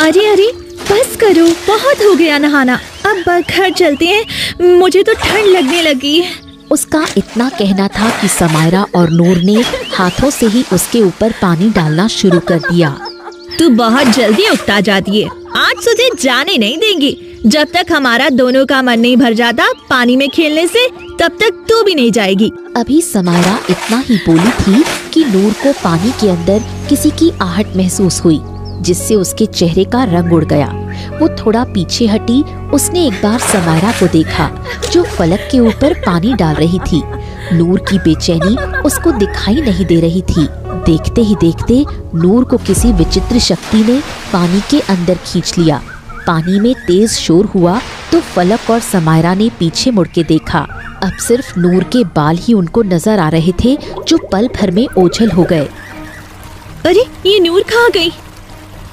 अरे अरे बस करो, बहुत हो गया नहाना, अब घर चलते हैं, मुझे तो ठंड लगने लगी है। उसका इतना कहना था कि समायरा और नूर ने हाथों से ही उसके ऊपर पानी डालना शुरू कर दिया। तू बहुत जल्दी उकता जाती है, आज तुझे जाने नहीं देंगी। जब तक हमारा दोनों का मन नहीं भर जाता पानी में खेलने से, तब तक तू भी नहीं जाएगी। अभी समायरा इतना ही बोली थी कि नूर को पानी के अंदर किसी की आहट महसूस हुई, जिससे उसके चेहरे का रंग उड़ गया। वो थोड़ा पीछे हटी। उसने एक बार समायरा को देखा जो फलक के ऊपर पानी डाल रही थी। नूर की बेचैनी उसको दिखाई नहीं दे रही थी। देखते ही देखते नूर को किसी विचित्र शक्ति ने पानी के अंदर खींच लिया। पानी में तेज शोर हुआ तो फलक और समायरा ने पीछे मुड़ के देखा। अब सिर्फ नूर के बाल ही उनको नजर आ रहे थे, जो पल भर में ओझल हो गए। अरे ये नूर कहाँ गई?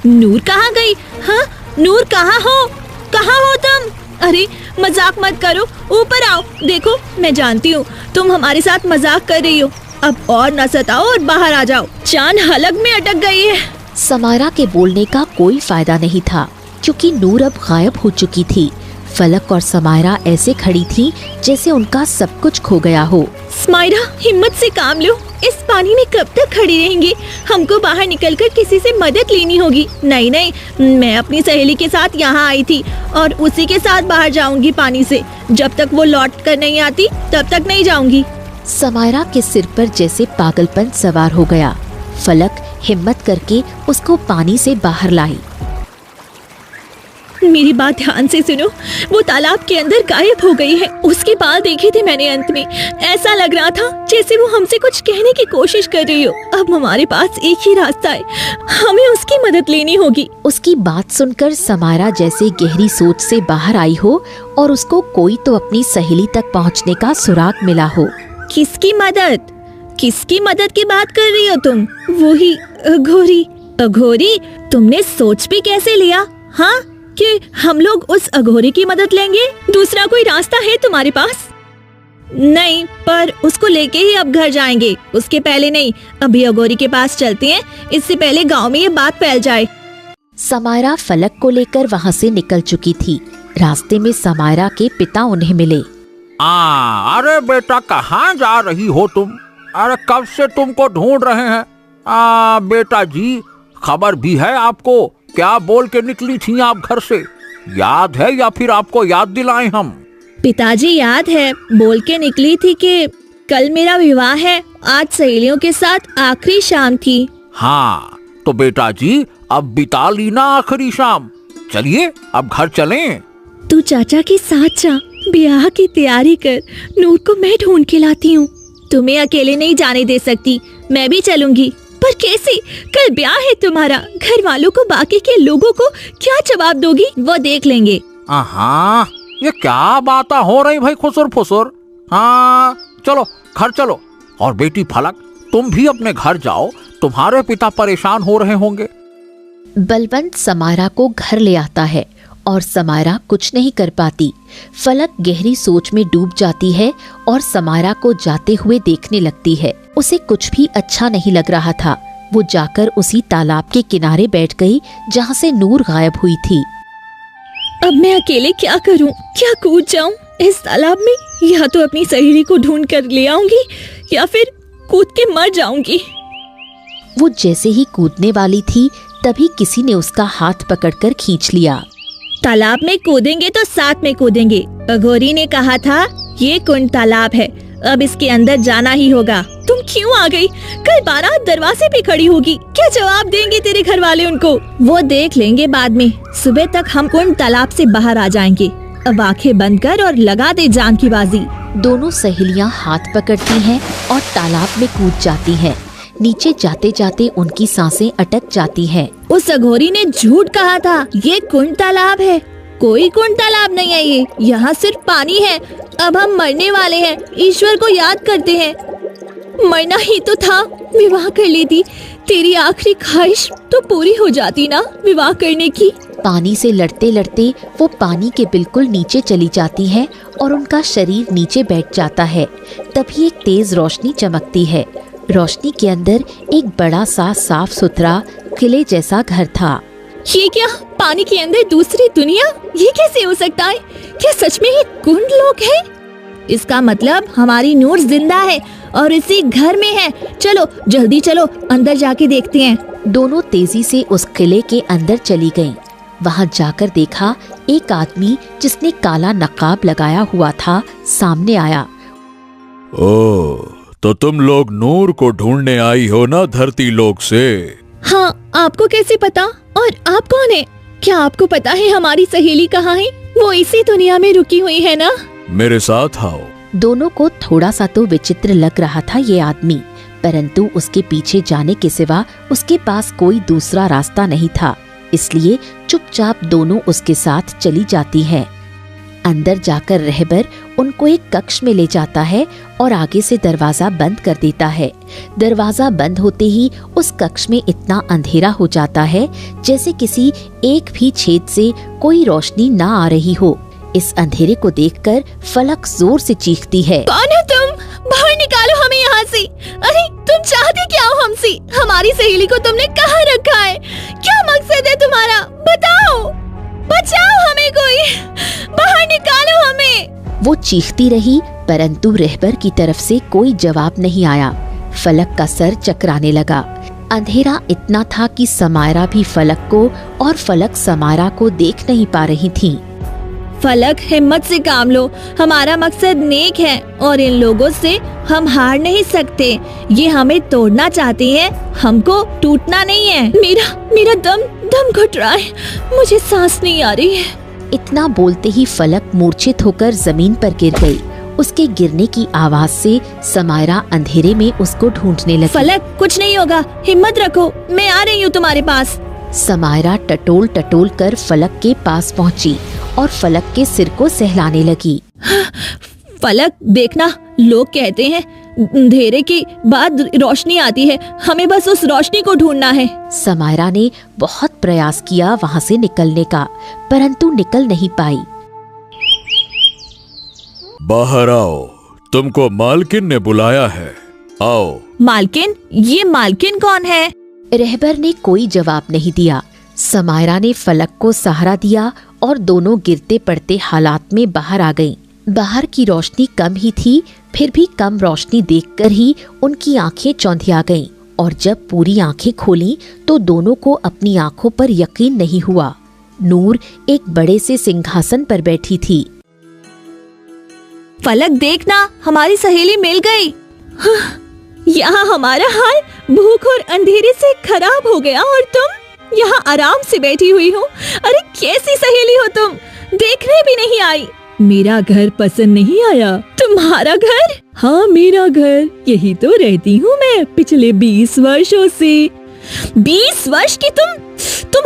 नूर कहाँ गई? हाँ नूर कहाँ हो? कहाँ हो तुम? अरे मजाक मत करो, ऊपर आओ। देखो मैं जानती हूँ तुम हमारे साथ मजाक कर रही हो, अब और न सताओ और बाहर आ जाओ, जान हलक में अटक गई है। समायरा के बोलने का कोई फायदा नहीं था, क्योंकि नूर अब गायब हो चुकी थी। फलक और समायरा ऐसे खड़ी थी जैसे उनका सब कुछ खो गया हो। समायरा हिम्मत से काम लो, इस पानी में कब तक खड़ी रहेंगी? हमको बाहर निकलकर किसी से मदद लेनी होगी। नहीं नहीं, मैं अपनी सहेली के साथ यहाँ आई थी और उसी के साथ बाहर जाऊंगी पानी से। जब तक वो लौट कर नहीं आती तब तक नहीं जाऊंगी। समायरा के सिर पर जैसे पागलपन सवार हो गया। फलक हिम्मत करके उसको पानी से बाहर लाई। मेरी बात ध्यान से सुनो, वो तालाब के अंदर गायब हो गई है। उसके बाल देखे थे मैंने अंत में, ऐसा लग रहा था जैसे वो हमसे कुछ कहने की कोशिश कर रही हो। अब हमारे पास एक ही रास्ता है, हमें उसकी मदद लेनी होगी। उसकी बात सुनकर समायरा जैसे गहरी सोच से बाहर आई हो और उसको कोई तो अपनी सहेली तक पहुंचने का सुराग मिला हो। किसकी मदद? किसकी मदद की बात कर रही हो तुम? वो ही अघोरी। अघोरी? तुमने सोच भी कैसे लिया हाँ कि हम लोग उस अघोरी की मदद लेंगे? दूसरा कोई रास्ता है तुम्हारे पास? नहीं, पर उसको लेके ही अब घर जाएंगे, उसके पहले नहीं। अभी अघोरी के पास चलते हैं, इससे पहले गांव में ये बात फैल जाए। समायरा फलक को लेकर वहाँ से निकल चुकी थी। रास्ते में समायरा के पिता उन्हें मिले। अरे बेटा कहाँ जा रही हो तुम? अरे कब से तुमको ढूंढ रहे हैं। बेटा जी, खबर भी है आपको? क्या बोल के निकली थी आप घर से? याद है या फिर आपको याद दिलाएं हम? पिताजी याद है, बोल के निकली थी कि कल मेरा विवाह है, आज सहेलियों के साथ आखिरी शाम थी। हाँ तो बेटा जी अब बिता ली ना आखिरी शाम। चलिए अब घर चलें। तू चाचा के साथ जा, ब्याह की तैयारी कर, नूर को मैं ढूंढ के लाती हूँ। तुम्हें अकेले नहीं जाने दे सकती, मैं भी चलूंगी। पर कैसे? कल ब्याह है तुम्हारा, घर वालों को, बाकी के लोगों को क्या जवाब दोगी? वो देख लेंगे। हाँ ये क्या बातें हो रही भाई खुसुर फुसुर। हाँ चलो घर चलो। और बेटी फलक तुम भी अपने घर जाओ, तुम्हारे पिता परेशान हो रहे होंगे। बलवंत समायरा को घर ले आता है और समायरा कुछ नहीं कर पाती। फलक गहरी सोच में डूब जाती है और समायरा को जाते हुए देखने लगती है। उसे कुछ भी अच्छा नहीं लग रहा था। वो जाकर उसी तालाब के किनारे बैठ गई जहाँ से नूर गायब हुई थी। अब मैं अकेले क्या करूं? क्या कूद जाऊं इस तालाब में? या तो अपनी सहेली को ढूंढ कर ले आऊंगी या फिर कूद के मर जाऊंगी। वो जैसे ही कूदने वाली थी तभी किसी ने उसका हाथ पकड़कर खींच लिया। तालाब में कूदेंगे तो साथ में कूदेंगे। अघोरी ने कहा था ये कुंड तालाब है, अब इसके अंदर जाना ही होगा। तुम क्यों आ गई? कल बारात दरवाजे पे खड़ी होगी, क्या जवाब देंगे तेरे घर वाले उनको? वो देख लेंगे बाद में। सुबह तक हम कुंड तालाब से बाहर आ जाएंगे। अब आंखें बंद कर और लगा दे जान की बाजी। दोनों सहेलियां हाथ पकड़ती हैं और तालाब में कूद जाती हैं। नीचे जाते जाते उनकी सांसें अटक जाती हैं। उस अघोरी ने झूठ कहा था, ये कुंड तालाब है। कोई कुंड तालाब नहीं है ये, यहाँ सिर्फ पानी है। अब हम मरने वाले हैं, ईश्वर को याद करते हैं। मरना ही तो था, विवाह कर लेती। तेरी आखिरी ख्वाहिश तो पूरी हो जाती ना विवाह करने की। पानी से लड़ते लड़ते वो पानी के बिल्कुल नीचे चली जाती है और उनका शरीर नीचे बैठ जाता है। तभी एक तेज रोशनी चमकती है। रोशनी के अंदर एक बड़ा सा साफ सुथरा किले जैसा घर था। ये क्या, पानी के अंदर दूसरी दुनिया? ये कैसे हो सकता है? क्या सच में ये कुंड लोग हैं? इसका मतलब हमारी नूर जिंदा है और इसी घर में है। चलो जल्दी चलो, अंदर जाके देखते हैं। दोनों तेजी से उस किले के अंदर चली गईं। वहां जाकर देखा एक आदमी जिसने काला नकाब लगाया हुआ था सामने आया। ओह, तो तुम लोग नूर को ढूंढने आई हो ना धरती लोक से? हाँ, आपको कैसे पता? और आप कौन है? क्या आपको पता है हमारी सहेली कहाँ है? वो इसी दुनिया में रुकी हुई है ना? मेरे साथ आओ। दोनों को थोड़ा सा तो विचित्र लग रहा था ये आदमी, परंतु उसके पीछे जाने के सिवा उसके पास कोई दूसरा रास्ता नहीं था, इसलिए चुपचाप दोनों उसके साथ चली जाती हैं। अंदर जाकर रहबर उनको एक कक्ष में ले जाता है और आगे से दरवाजा बंद कर देता है। दरवाजा बंद होते ही उस कक्ष में इतना अंधेरा हो जाता है जैसे किसी एक भी छेद से कोई रोशनी ना आ रही हो। इस अंधेरे को देखकर फलक जोर से चीखती है। कौन हो तुम? बाहर निकालो हमें यहाँ से। अरे तुम चाहते क्या हो हमसे? हमारी सहेली को तुमने कहाँ रखा है? क्या मकसद है तुम्हारा? बताओ, बचाओ हमें कोई, बाहर निकालो हमें। वो चीखती रही परंतु रहबर की तरफ से कोई जवाब नहीं आया। फलक का सर चकराने लगा। अंधेरा इतना था कि समायरा भी फलक को और फलक समायरा को देख नहीं पा रही थी। फलक, हिम्मत से काम लो, हमारा मकसद नेक है और इन लोगों से हम हार नहीं सकते। ये हमें तोड़ना चाहते हैं, हमको टूटना नहीं है। मेरा दम घुट रहा है, मुझे सांस नहीं आ रही है। इतना बोलते ही फलक मूर्छित होकर जमीन पर गिर गई। उसके गिरने की आवाज से समायरा अंधेरे में उसको ढूंढने लगी। फलक, कुछ नहीं होगा, हिम्मत रखो, मैं आ रही हूँ तुम्हारे पास। समायरा टटोल टटोल कर फलक के पास पहुंची और फलक के सिर को सहलाने लगी। फलक, देखना, लोग कहते हैं अंधेरे के बाद रोशनी आती है, हमें बस उस रोशनी को ढूंढना है। समायरा ने बहुत प्रयास किया वहां से निकलने का, परंतु निकल नहीं पाई। बाहर आओ, तुमको मालकिन ने बुलाया है, आओ। मालकिन? ये मालकिन कौन है? रहबर ने कोई जवाब नहीं दिया। समायरा ने फलक को सहारा दिया और दोनों गिरते पड़ते हालात में बाहर आ गईं। बाहर की रोशनी कम ही थी, फिर भी कम रोशनी देखकर ही उनकी आंखें चौंधिया गईं और जब पूरी आंखें खोलीं तो दोनों को अपनी आंखों पर यकीन नहीं हुआ। नूर एक बड़े से सिंहासन पर बैठी थी। फलक, देखना, हमारी सहेली मिल गई। यहाँ हमारा हाल भूख और अंधेरे से खराब हो गया और तुम यहाँ आराम से बैठी हुई हो। अरे कैसी सहेली हो तुम, देखने भी नहीं आई। मेरा घर पसंद नहीं आया? तुम्हारा घर? हाँ, मेरा घर, यही तो रहती हूँ मैं पिछले 20 वर्षों से। 20 वर्ष की तुम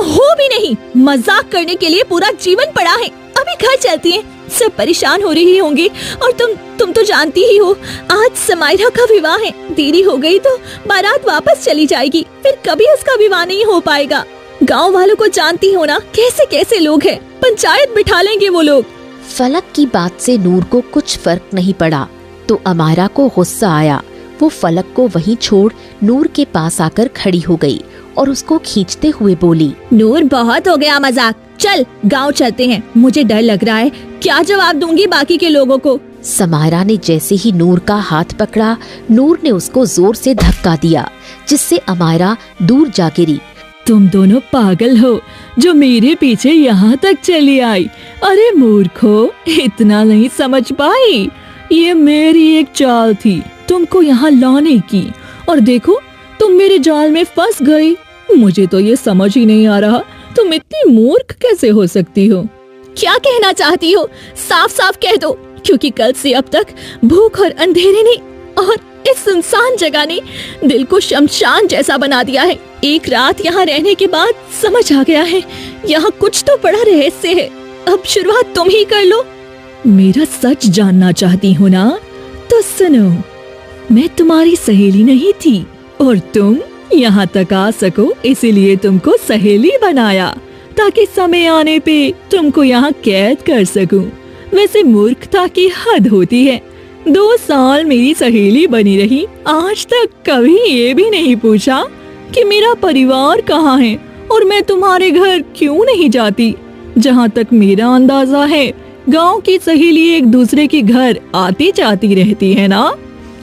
हो भी नहीं। मजाक करने के लिए पूरा जीवन पड़ा है। अभी घर चलती हैं, सब परेशान हो रही होंगी और तुम तो जानती ही हो, आज समायरा का विवाह है। देरी हो गई तो बारात वापस चली जाएगी, फिर कभी उसका विवाह नहीं हो पाएगा। गांव वालों को जानती हो ना, कैसे कैसे लोग हैं, पंचायत बिठा लेंगे वो लोग। फलक की बात से नूर को कुछ फर्क नहीं पड़ा तो अमायरा को गुस्सा आया। वो फलक को वहीं छोड़ नूर के पास आकर खड़ी हो गई और उसको खींचते हुए बोली, नूर, बहुत हो गया मजाक, चल गांव चलते हैं। मुझे डर लग रहा है, क्या जवाब दूंगी बाकी के लोगों को। समायरा ने जैसे ही नूर का हाथ पकड़ा, नूर ने उसको जोर से धक्का दिया जिससे अमायरा दूर जा गिरी। तुम दोनों पागल हो जो मेरे पीछे यहाँ तक चली आई। अरे मूर्खो, इतना नहीं समझ पाई? ये मेरी एक चाल थी तुमको यहाँ लाने की, और देखो तुम मेरे जाल में फंस गई। मुझे तो ये समझ ही नहीं आ रहा, तुम इतनी मूर्ख कैसे हो सकती हो? क्या कहना चाहती हो? साफ साफ कह दो, क्योंकि कल से अब तक भूख और अंधेरे ने और इस सुनसान जगह ने दिल को शमशान जैसा बना दिया है। एक रात यहाँ रहने के बाद समझ आ गया है, यहाँ कुछ तो बड़ा रहस्य है। अब शुरुआत तुम ही कर लो। मेरा सच जानना चाहती हो ना? तो सुनो, मैं तुम्हारी सहेली नहीं थी और तुम यहाँ तक आ सको इसीलिए तुमको सहेली बनाया, ताकि समय आने पे तुमको यहाँ कैद कर सकूं। वैसे मूर्खता की हद होती है। 2 साल मेरी सहेली बनी रही, आज तक कभी ये भी नहीं पूछा कि मेरा परिवार कहाँ है और मैं तुम्हारे घर क्यों नहीं जाती? जहाँ तक मेरा अंदाजा है, गांव की सहेली एक दूसरे के घर आती जाती रहती है ना?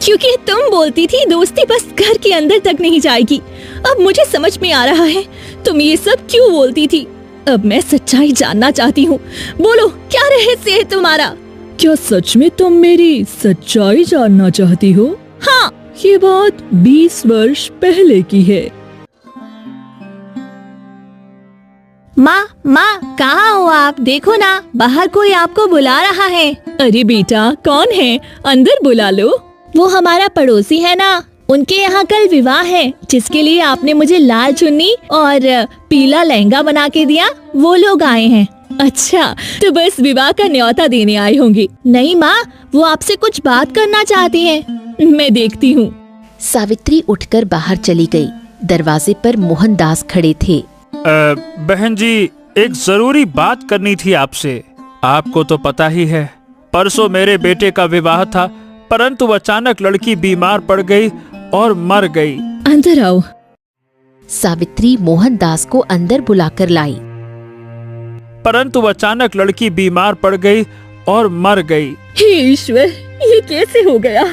क्योंकि तुम बोलती थी दोस्ती बस घर के अंदर तक नहीं जाएगी। अब मुझे समझ में आ रहा है तुम ये सब क्यों बोलती थी। अब मैं सच्चाई जानना चाहती हूँ। बोलो, क्या रहस्य है तुम्हारा? क्या सच में तुम मेरी सच्चाई जानना चाहती हो? हाँ, ये बात 20 वर्ष पहले की है। माँ, कहाँ हो आप? देखो ना, बाहर कोई आपको बुला रहा है। अरे बेटा, कौन है? अंदर बुला लो। वो हमारा पड़ोसी है ना, उनके यहाँ कल विवाह है, जिसके लिए आपने मुझे लाल चुन्नी और पीला लहंगा बना के दिया। वो लोग आए हैं। अच्छा, तो बस विवाह का न्योता देने आए होंगे। नहीं माँ, वो आपसे कुछ बात करना चाहती हैं। मैं देखती हूँ। सावित्री उठकर बाहर चली गई। दरवाजे पर मोहनदास खड़े थे। बहन जी, एक जरूरी बात करनी थी आपसे। आपको तो पता ही है, परसों मेरे बेटे का विवाह था, परंतु अचानक लड़की बीमार पड़ गई और मर गई। अंदर आओ। सावित्री मोहनदास को अंदर बुलाकर लाई। परंतु अचानक लड़की बीमार पड़ गई और मर गई। हे ईश्वर, ये कैसे हो गया?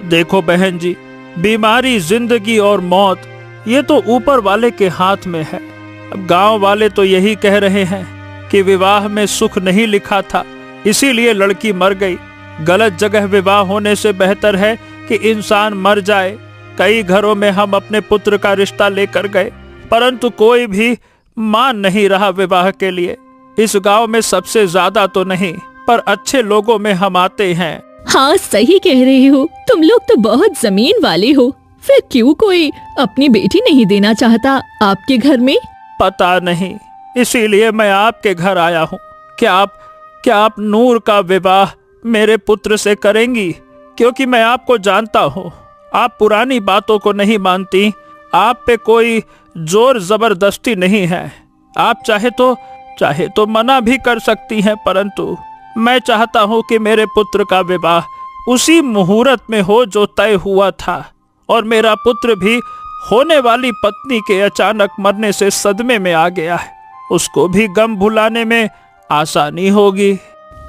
देखो बहन जी, बीमारी, जिंदगी और मौत, ये तो ऊपर वाले के हाथ में है। अब गांव वाले तो यही कह रहे हैं कि विवाह में सुख नहीं लिखा था, इसीलिए लड़की मर गई। गलत जगह विवाह होने से बेहतर है कि इंसान मर जाए। कई घरों में हम अपने पुत्र का रिश्ता लेकर गए, परंतु कोई भी मान नहीं रहा विवाह के लिए। इस गांव में सबसे ज्यादा तो नहीं, पर अच्छे लोगों में हम आते हैं। हाँ, सही कह रहे हो। तुम लोग तो बहुत जमीन वाले हो। फिर क्यों कोई अपनी बेटी नहीं देना चाहता आपके घर में? पता नहीं, इसीलिए मैं आपके घर आया हूँ। क्या आप नूर का विवाह मेरे पुत्र से करेंगी? क्योंकि मैं आपको जानता हूँ, आप पुरानी बातों को नहीं मानती। आप पे कोई जोर जबरदस्ती नहीं है। आप चाहे तो मना भी कर सकती हैं, परंतु मैं चाहता हूँ कि मेरे पुत्र का विवाह उसी मुहूर्त में हो जो तय हुआ था, और मेरा पुत्र भी होने वाली पत्नी के अचानक मरने से सदमे में आ गया है। उसको भी गम भुलाने में आसानी होगी।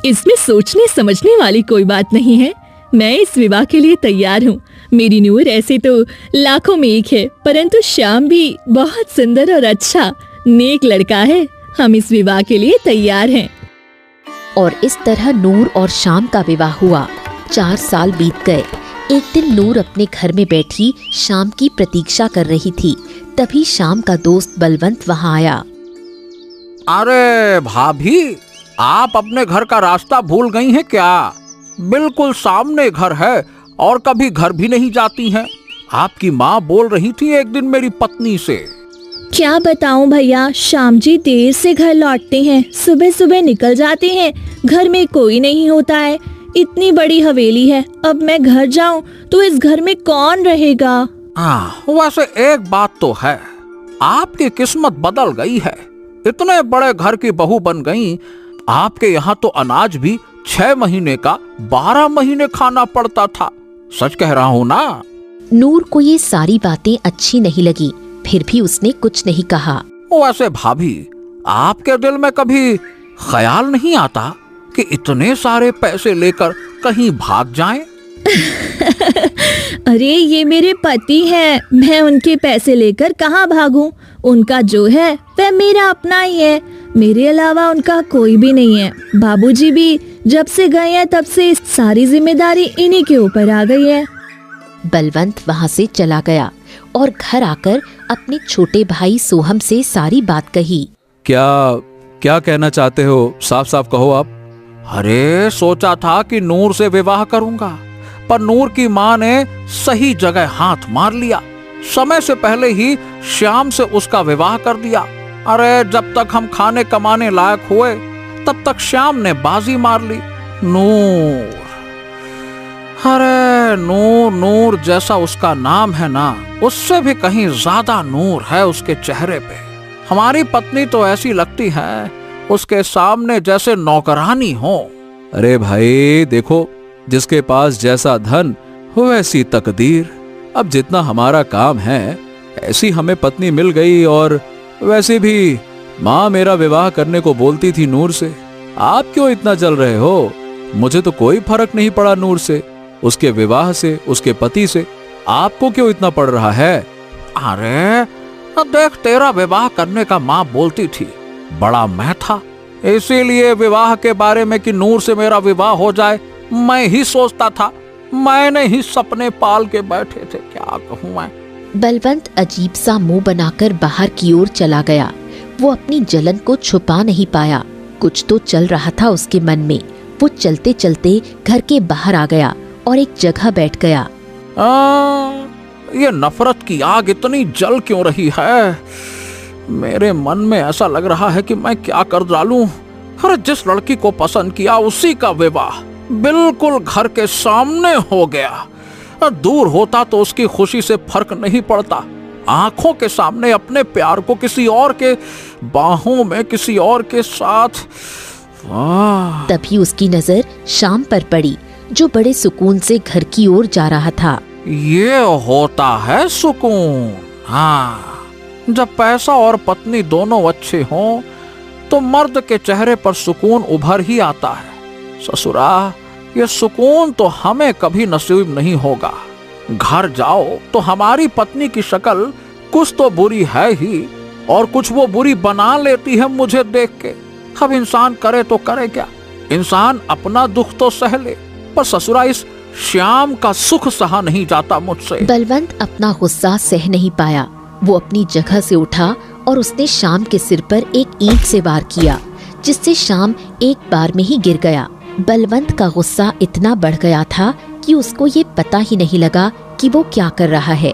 इसमें सोचने समझने वाली कोई बात नहीं है। मैं इस विवाह के लिए तैयार हूँ। मेरी नूर ऐसे तो लाखों में एक है, परंतु श्याम भी बहुत सुंदर और अच्छा नेक लड़का है। हम इस विवाह के लिए तैयार हैं। और इस तरह नूर और श्याम का विवाह हुआ। 4 साल बीत गए। एक दिन नूर अपने घर में बैठी श्याम की प्रतीक्षा कर रही थी। तभी श्याम का दोस्त बलवंत वहाँ आया। अरे भाभी, आप अपने घर का रास्ता भूल गई हैं क्या? बिल्कुल सामने घर है और कभी घर भी नहीं जाती हैं। आपकी माँ बोल रही थी एक दिन मेरी पत्नी से। क्या बताऊं भैया, श्याम जी देर से घर लौटते हैं, सुबह सुबह निकल जाते हैं, घर में कोई नहीं होता है। इतनी बड़ी हवेली है, अब मैं घर जाऊं तो इस घर में कौन रहेगा? वैसे एक बात तो है, आपकी किस्मत बदल गई है। इतने बड़े घर की बहू बन गई। आपके यहाँ तो अनाज भी 6 महीने का 12 महीने खाना पड़ता था। सच कह रहा हूँ ना? नूर को ये सारी बातें अच्छी नहीं लगी, फिर भी उसने कुछ नहीं कहा। वैसे भाभी, आपके दिल में कभी ख्याल नहीं आता कि इतने सारे पैसे लेकर कहीं भाग जाएं? अरे ये मेरे पति हैं, मैं उनके पैसे लेकर कहाँ भागूं? उनका जो है वह मेरा अपना ही है, मेरे अलावा उनका कोई भी नहीं है। बाबूजी भी जब से गए हैं तब से सारी जिम्मेदारी इन्हीं के ऊपर आ गई है। बलवंत वहाँ से चला गया और घर आकर अपने छोटे भाई सोहम से सारी बात कही। क्या कहना चाहते हो? साफ साफ कहो आप। अरे सोचा था कि नूर से विवाह करूंगा, पर नूर की माँ ने सही जगह हाथ मार लिया। समय से पहले ही श्याम से उसका विवाह कर दिया। अरे जब तक हम खाने कमाने लायक हुए तब तक श्याम ने बाजी मार ली। नूर, अरे नूर जैसा उसका नाम है ना, उससे भी कहीं ज्यादा नूर है उसके चेहरे पे। हमारी पत्नी तो ऐसी लगती है उसके सामने जैसे नौकरानी हो। अरे भाई देखो, जिसके पास जैसा धन वैसी तकदीर। अब जितना हमारा काम है, ऐसी हमें पत्नी मिल गई और वैसे भी माँ मेरा विवाह करने को बोलती थी नूर से। आप क्यों इतना जल रहे हो? मुझे तो कोई फर्क नहीं पड़ा नूर से, उसके विवाह से, उसके पति से। आपको क्यों इतना पड़ रहा है? अरे देख, तेरा विवाह करने का माँ बोलती थी, बड़ा मैं था, इसीलिए विवाह के बारे में कि नूर से मेरा विवाह हो जाए मैं ही सोचता था। मैंने ही सपने पाल के बैठे थे, क्या कहूँ मैं। बलवंत अजीब सा मुंह बनाकर बाहर की ओर चला गया। वो अपनी जलन को छुपा नहीं पाया। कुछ तो चल रहा था उसके मन में। वो चलते चलते घर के बाहर आ गया और एक जगह बैठ गया। ये नफरत की आग इतनी जल क्यों रही है? मेरे मन में ऐसा लग रहा है कि मैं क्या कर डालूं। अरे जिस लड़की को पसंद किया उसी का विवाह बिल्कुल घर के सामने हो गया। दूर होता तो उसकी खुशी से फर्क नहीं पड़ता, आंखों के सामने अपने प्यार को किसी और के बाहों में किसी और के साथ। तभी उसकी नजर शाम पर पड़ी, जो बड़े सुकून से घर की ओर जा रहा था। ये होता है सुकून। हाँ, जब पैसा और पत्नी दोनों अच्छे हों तो मर्द के चेहरे पर सुकून उभर ही आता है। ससुरा, ये सुकून तो हमें कभी नसीब नहीं होगा। घर जाओ तो हमारी पत्नी की शक्ल कुछ तो बुरी है ही, और कुछ वो बुरी बना लेती है मुझे देख के। अब इंसान करे तो करे क्या? इंसान अपना दुख तो सह ले, पर ससुरा इस श्याम का सुख सहा नहीं जाता मुझसे। बलवंत अपना गुस्सा सह नहीं पाया। वो अपनी जगह से उठा और उसने शाम के सिर पर एक ईंट से वार किया, जिससे शाम एक बार में ही गिर गया। बलवंत का गुस्सा इतना बढ़ गया था कि उसको ये पता ही नहीं लगा कि वो क्या कर रहा है।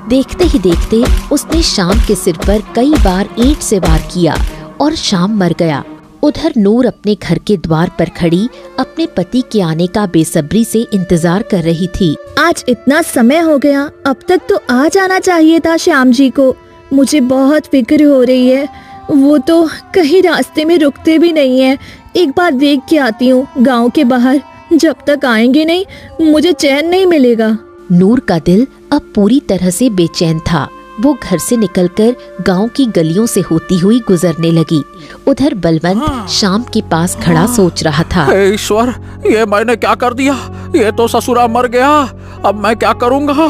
देखते ही देखते उसने शाम के सिर पर कई बार ईंट से वार किया और शाम मर गया। उधर नूर अपने घर के द्वार पर खड़ी अपने पति के आने का बेसब्री से इंतजार कर रही थी। आज इतना समय हो गया, अब तक तो आ जाना चाहिए था श्याम जी को। मुझे बहुत फिक्र हो रही है। वो तो कहीं रास्ते में रुकते भी नहीं है। एक बार देख के आती हूँ गांव के बाहर। जब तक आएंगे नहीं मुझे चैन नहीं मिलेगा। नूर का दिल अब पूरी तरह से बेचैन था। वो घर से निकलकर गांव की गलियों से होती हुई गुजरने लगी। उधर बलवंत शाम के पास खड़ा सोच रहा था। हे ईश्वर, ये मैंने क्या कर दिया? ये तो ससुरा मर गया, अब मैं क्या करूँगा?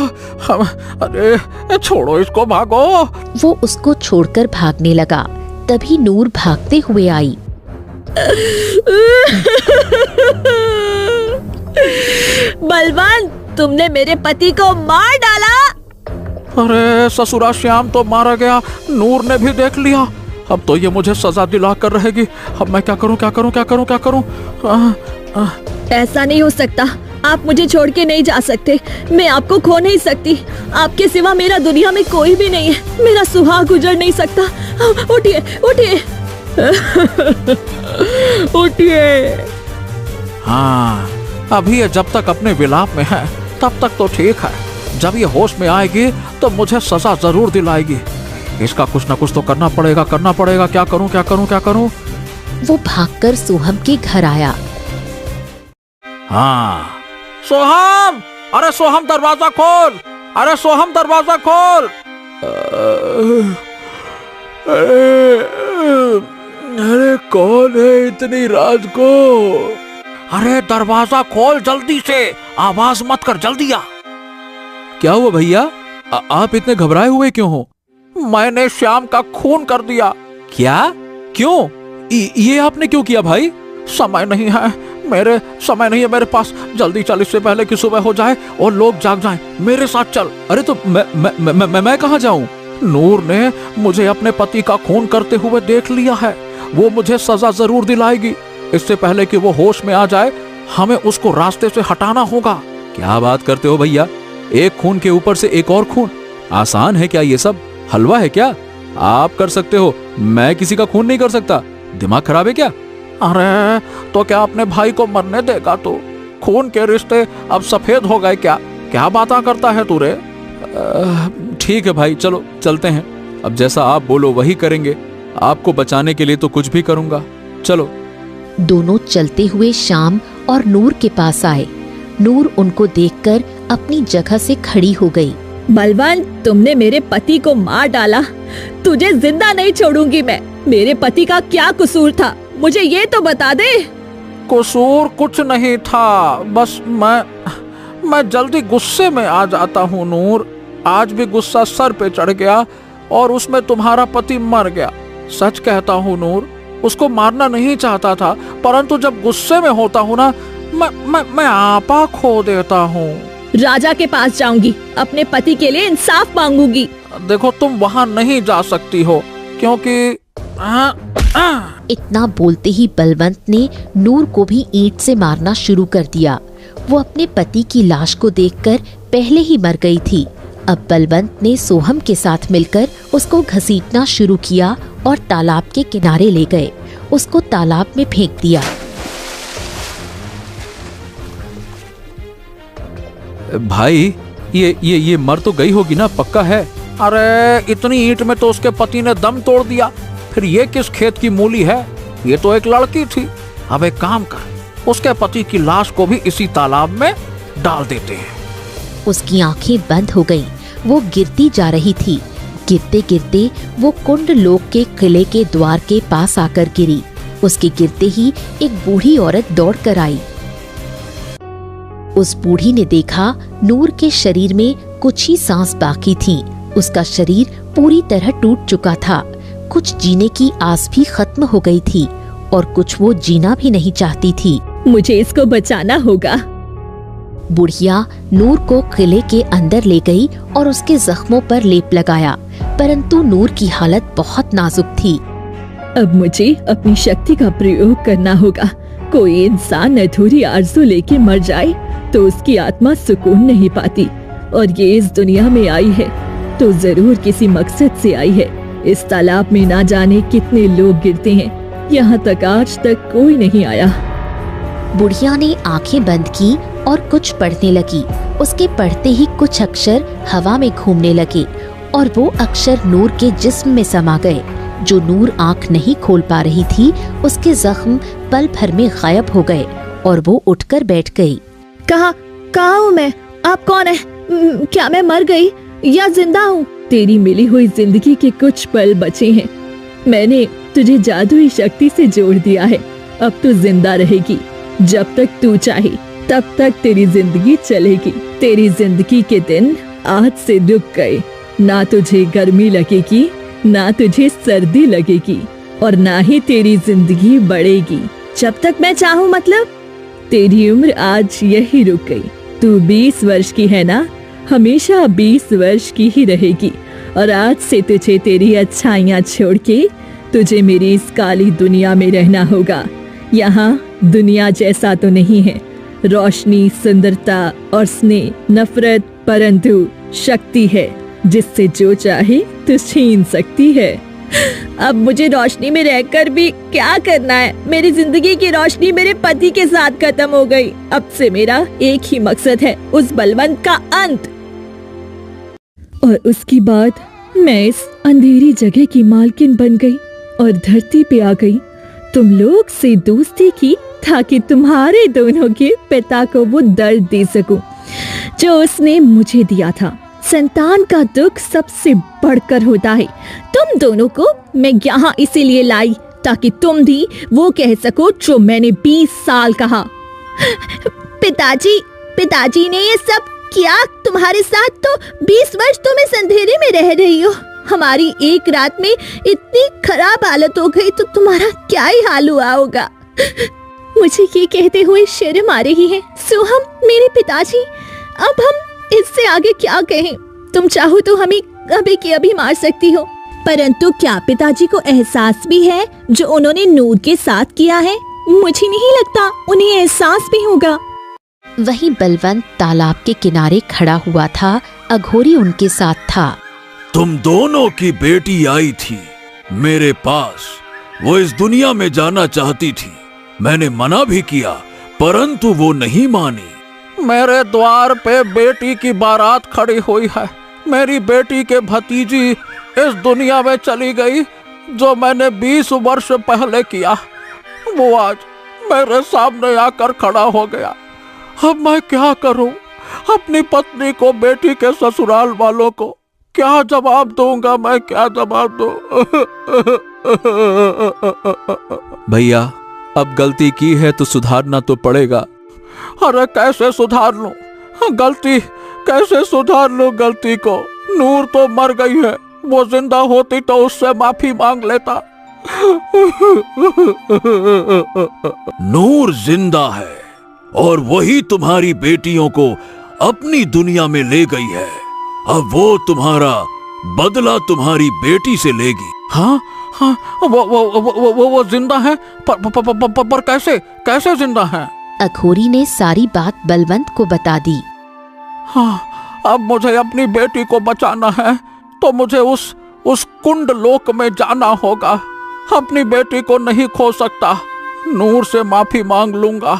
अरे छोड़ो इसको, भागो। वो उसको छोड़कर भागने लगा। तभी नूर भागते हुए आई। बलवंत, तुमने मेरे पति को मार डाला। अरे ससुरा श्याम तो मारा गया, नूर ने भी देख लिया। अब तो ये मुझे सजा दिला कर रहेगी। अब मैं क्या करूं, क्या करूं, क्या करूं, क्या करूं? ऐसा नहीं हो सकता। आप मुझे छोड़ के नहीं जा सकते। मैं आपको खो नहीं सकती। आपके सिवा मेरा दुनिया में कोई भी नहीं है। मेरा सुहाग गुजर नहीं सकता। उठिए, उठिए। उठिए। हाँ, अभी ये जब तक अपने विलाप में है तब तक तो ठीक है। जब ये होश में आएगी तो मुझे सजा जरूर दिलाएगी। इसका कुछ ना कुछ तो करना पड़ेगा, करना पड़ेगा। क्या करूं, क्या करूं, क्या करूं? वो भागकर सोहम के घर आया। हाँ, सोहम! अरे सोहम, दरवाजा खोल! अरे सोहम, दरवाजा खोल! अरे कौन है इतनी रात को? अरे दरवाजा खोल जल्दी से, आवाज मत कर, जल्दी आ। क्या हुआ भैया? आप इतने घबराए हुए क्यों हो? मैंने श्याम का खून कर दिया। क्या? क्यों? ये आपने क्यों किया भाई? समय नहीं है मेरे पास। जल्दी चल, इससे पहले कि सुबह हो जाए और लोग जाग जाएं। मेरे साथ चल। अरे तो मैं कहाँ जाऊं? नूर ने मुझे अपने पति का खून करते हुए देख लिया है। वो मुझे सजा जरूर दिलाएगी। इससे पहले कि वो होश में आ जाए हमें उसको रास्ते से हटाना होगा। क्या बात करते हो भैया? एक खून के ऊपर से एक और खून? आसान है क्या ये सब? हलवा है क्या? आप कर सकते हो, मैं किसी का खून नहीं कर सकता। दिमाग खराब है क्या? अरे तो क्या अपने भाई को मरने देगा तू? खून के रिश्ते अब सफेद हो गए क्या? क्या बातें करता है तू रे? ठीक है भाई, चलो चलते हैं। अब जैसा आप बोलो वही करेंगे। आपको बचाने के लिए तो कुछ भी करूंगा। चलो। दोनों चलते हुए श्याम और नूर के पास आए। नूर उनको देखकर अपनी जगह से खड़ी हो गई। बलवंत, तुमने मेरे पति को मार डाला। तुझे जिंदा नहीं छोड़ूंगी मैं। मेरे पति का क्या कसूर था, मुझे ये तो बता दे। कसूर कुछ नहीं था, बस मैं जल्दी गुस्से में आ जाता हूँ नूर। आज भी गुस्सा सर पे चढ़ गया और उसमें तुम्हारा पति मर गया। सच कहता हूँ नूर, उसको मारना नहीं चाहता था, परंतु जब गुस्से में होता हूँ ना, मैं आपा खो देता हूँ। राजा के पास जाऊंगी, अपने पति के लिए इंसाफ मांगूंगी। देखो तुम वहाँ नहीं जा सकती हो, क्योंकि इतना बोलते ही बलवंत ने नूर को भी ईंट से मारना शुरू कर दिया। वो अपने पति की लाश को देखकर पहले ही मर गई थी। अब बलवंत ने सोहम के साथ मिलकर उसको घसीटना शुरू किया और तालाब के किनारे ले गए। उसको तालाब में फेंक दिया। भाई ये मर तो गई होगी ना, पक्का है? अरे इतनी ईंट में तो उसके पति ने दम तोड़ दिया, फिर ये किस खेत की मूली है? ये तो एक लड़की थी। अब एक काम कर, उसके पति की लाश को भी इसी तालाब में डाल देते हैं। उसकी आंखें बंद हो गईं। वो गिरती जा रही थी। गिरते गिरते वो कुंड लोक के किले के द्वार के पास आकर गिरी। उसके गिरते ही एक बूढ़ी औरत दौड़ कर आई। उस बूढ़ी ने देखा नूर के शरीर में कुछ ही सांस बाकी थी। उसका शरीर पूरी तरह टूट चुका था। कुछ जीने की आस भी खत्म हो गई थी और कुछ वो जीना भी नहीं चाहती थी। मुझे इसको बचाना होगा। बुढ़िया नूर को किले के अंदर ले गई और उसके जख्मों पर लेप लगाया, परंतु नूर की हालत बहुत नाजुक थी। अब मुझे अपनी शक्ति का प्रयोग करना होगा। कोई इंसान अधूरी आरज़ू लेके मर जाए तो उसकी आत्मा सुकून नहीं पाती, और ये इस दुनिया में आई है तो जरूर किसी मकसद से आई है। इस तालाब में ना जाने कितने लोग गिरते हैं, यहाँ तक आज तक कोई नहीं आया। बुढ़िया ने आंखें बंद की और कुछ पढ़ने लगी। उसके पढ़ते ही कुछ अक्षर हवा में घूमने लगे और वो अक्षर नूर के जिस्म में समा गए। जो नूर आंख नहीं खोल पा रही थी, उसके जख्म पल भर में गायब हो गए और वो उठकर बैठ गई। कहाँ हूँ मैं? आप कौन है? क्या मैं मर गई या जिंदा हूँ? तेरी मिली हुई जिंदगी के कुछ पल बचे हैं। मैंने तुझे जादुई शक्ति से जोड़ दिया है। अब तू जिंदा रहेगी। जब तक तू चाहे तब तक तेरी जिंदगी चलेगी। तेरी जिंदगी के दिन आज से रुक गए। ना तुझे गर्मी लगेगी, ना तुझे सर्दी लगेगी, और ना ही तेरी जिंदगी बढ़ेगी। जब तक मैं चाहूँ, मतलब तेरी उम्र आज यही रुक गई। तू 20 वर्ष की है ना, हमेशा 20 वर्ष की ही रहेगी। और आज से तुझे तेरी अच्छाइयाँ छोड़ के तुझे मेरी इस काली दुनिया में रहना होगा। यहाँ दुनिया जैसा तो नहीं है, रोशनी, सुंदरता और स्नेह, नफरत, परंतु शक्ति है जिससे जो चाहे तो छीन सकती है। अब मुझे रोशनी में रहकर भी क्या करना है? मेरी जिंदगी की रोशनी मेरे पति के साथ खत्म हो गई। अब से मेरा एक ही मकसद है, उस बलवंत का अंत। और उसके बाद मैं इस अंधेरी जगह की मालकिन बन गई और धरती पे आ गई। तुम लोग से दोस्ती की ताकि तुम्हारे दोनों के पिता को वो दर्द दे सकूं जो उसने मुझे दिया था। संतान का दुख सबसे बढ़कर होता है। तुम दोनों को मैं यहाँ इसीलिए लाई ताकि तुम भी वो कह सको जो मैंने 20 साल कहा। पिताजी ने ये सब किया तुम्हारे साथ, तो 20 वर्ष तुम इस अंधेरे में रह रही हो। हमारी एक रात में इतनी खराब हालत हो गई तो तुम्हारा क्या ही हाल हुआ होगा। मुझे ये कहते हुए शर्म आ रही है। सोहम, मेरे पिताजी, अब हम इससे आगे क्या कहें? तुम चाहो तो हमें अभी के अभी मार सकती हो, परंतु क्या पिताजी को एहसास भी है जो उन्होंने नूर के साथ किया है? मुझे नहीं लगता उन्हें एहसास भी होगा। वहीं बलवंत तालाब के किनारे खड़ा हुआ था। अघोरी उनके साथ था। तुम दोनों की बेटी आई थी मेरे पास। वो इस दुनिया में जाना चाहती थी। मैंने मना भी किया, परंतु वो नहीं मानी। मेरे द्वार पे बेटी की बारात खड़ी हुई है। मेरी बेटी के भतीजी इस दुनिया में चली गई। जो मैंने 20 वर्ष पहले किया, वो आज मेरे सामने आकर खड़ा हो गया। अब मैं क्या करूं? अपनी पत्नी को, बेटी के ससुराल वालों को क्या जवाब दूंगा मैं, क्या जवाब दूं? भैया अब गलती की है तो सुधारना तो पड़ेगा। अरे कैसे सुधार लूं गलती, कैसे सुधार लूं गलती को? नूर तो मर गई है, वो जिंदा होती तो उससे माफी मांग लेता। नूर जिंदा है और वही तुम्हारी बेटियों को अपनी दुनिया में ले गई है। अब वो तुम्हारा बदला तुम्हारी बेटी से लेगी। हाँ हाँ, वो जिंदा है, पर कैसे, कैसे जिंदा है? अघोरी ने सारी बात बलवंत को बता दी। हाँ, अब मुझे अपनी बेटी को बचाना है तो मुझे उस कुंड लोक में जाना होगा। अपनी बेटी को नहीं खो सकता। नूर से माफी मांग लूंगा,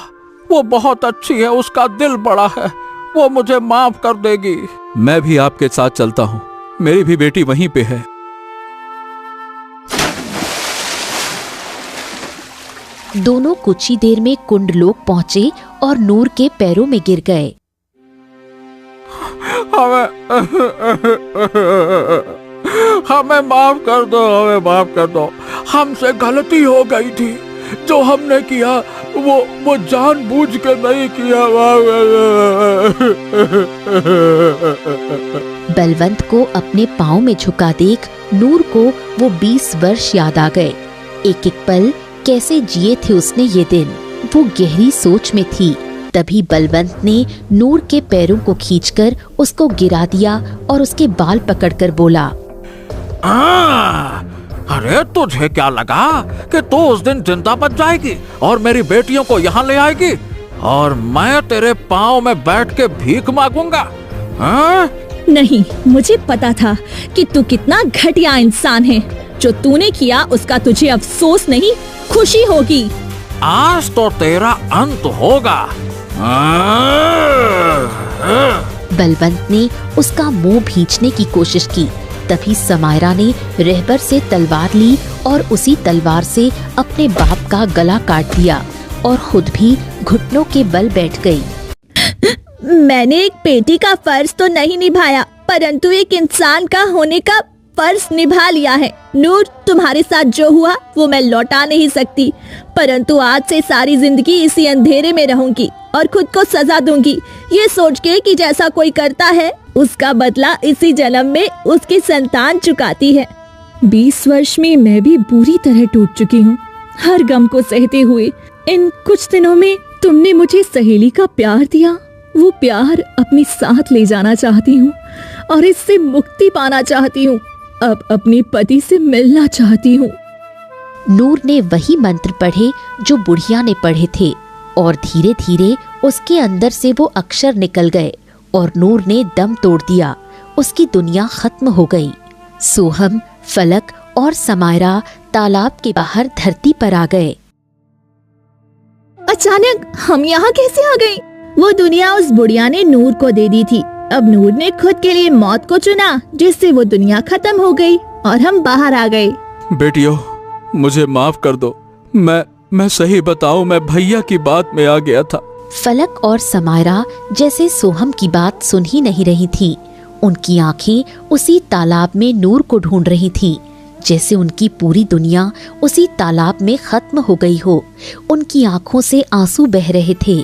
वो बहुत अच्छी है, उसका दिल बड़ा है, वो मुझे माफ कर देगी। मैं भी आपके साथ चलता हूँ, मेरी भी बेटी वहीं पे है। दोनों कुछ ही देर में कुंडलोक पहुंचे और नूर के पैरों में गिर गए। हमें माफ कर दो, हमें माफ कर दो। हमसे गलती हो गई थी, जो हमने किया वो जानबूझ के नहीं किया। बलवंत को अपने पाँव में झुका देख नूर को वो 20 वर्ष याद आ गए। एक एक पल कैसे जिए थे उसने ये दिन। वो गहरी सोच में थी। तभी बलवंत ने नूर के पैरों को खींचकर उसको गिरा दिया और उसके बाल पकड़कर बोला, अरे तुझे क्या लगा कि तू उस दिन जिंदा बच जाएगी और मेरी बेटियों को यहाँ ले आएगी और मैं तेरे पाँव में बैठ के भीख मांगूंगा? नहीं, मुझे पता था कि तू कितना घटिया इंसान है। जो तूने किया उसका तुझे अफसोस नहीं, खुशी होगी। आज तो तेरा अंत होगा। बलवंत ने उसका मुंह भींचने की कोशिश की। तभी समायरा ने रहबर से तलवार ली और उसी तलवार से अपने बाप का गला काट दिया और खुद भी घुटनों के बल बैठ गई। मैंने एक बेटी का फर्ज तो नहीं निभाया, परंतु एक इंसान का होने का फर्ज निभा लिया है। नूर, तुम्हारे साथ जो हुआ वो मैं लौटा नहीं सकती, परंतु आज से सारी जिंदगी इसी अंधेरे में रहूंगी और खुद को सजा दूंगी, ये सोच के कि जैसा कोई करता है उसका बदला इसी जन्म में उसकी संतान चुकाती है। 20 वर्ष में मैं भी बुरी तरह टूट चुकी हूँ, हर गम को सहते हुए। इन कुछ दिनों में तुमने मुझे सहेली का प्यार दिया, वो प्यार अपने साथ ले जाना चाहती हूँ और इससे मुक्ति पाना चाहती हूँ। अब अपने पति से मिलना चाहती हूँ। नूर ने वही मंत्र पढ़े जो बुढ़िया ने पढ़े थे और धीरे धीरे उसके अंदर से वो अक्षर निकल गए और नूर ने दम तोड़ दिया। उसकी दुनिया खत्म हो गई। सोहम, फलक और समायरा तालाब के बाहर धरती पर आ गए। अचानक हम यहाँ कैसे आ गए? वो दुनिया उस बुढ़िया ने नूर को दे दी थी। अब नूर ने खुद के लिए मौत को चुना, जिससे वो दुनिया खत्म हो गई और हम बाहर आ गए। बेटियों, मुझे माफ कर दो। मैं सही बताऊं, मैं भैया की बात में आ गया था। फलक और समायरा जैसे सोहम की बात सुन ही नहीं रही थी। उनकी आंखें उसी तालाब में नूर को ढूंढ रही थी, जैसे उनकी पूरी दुनिया उसी तालाब में खत्म हो गई हो। उनकी आंखों से आंसू बह रहे थे।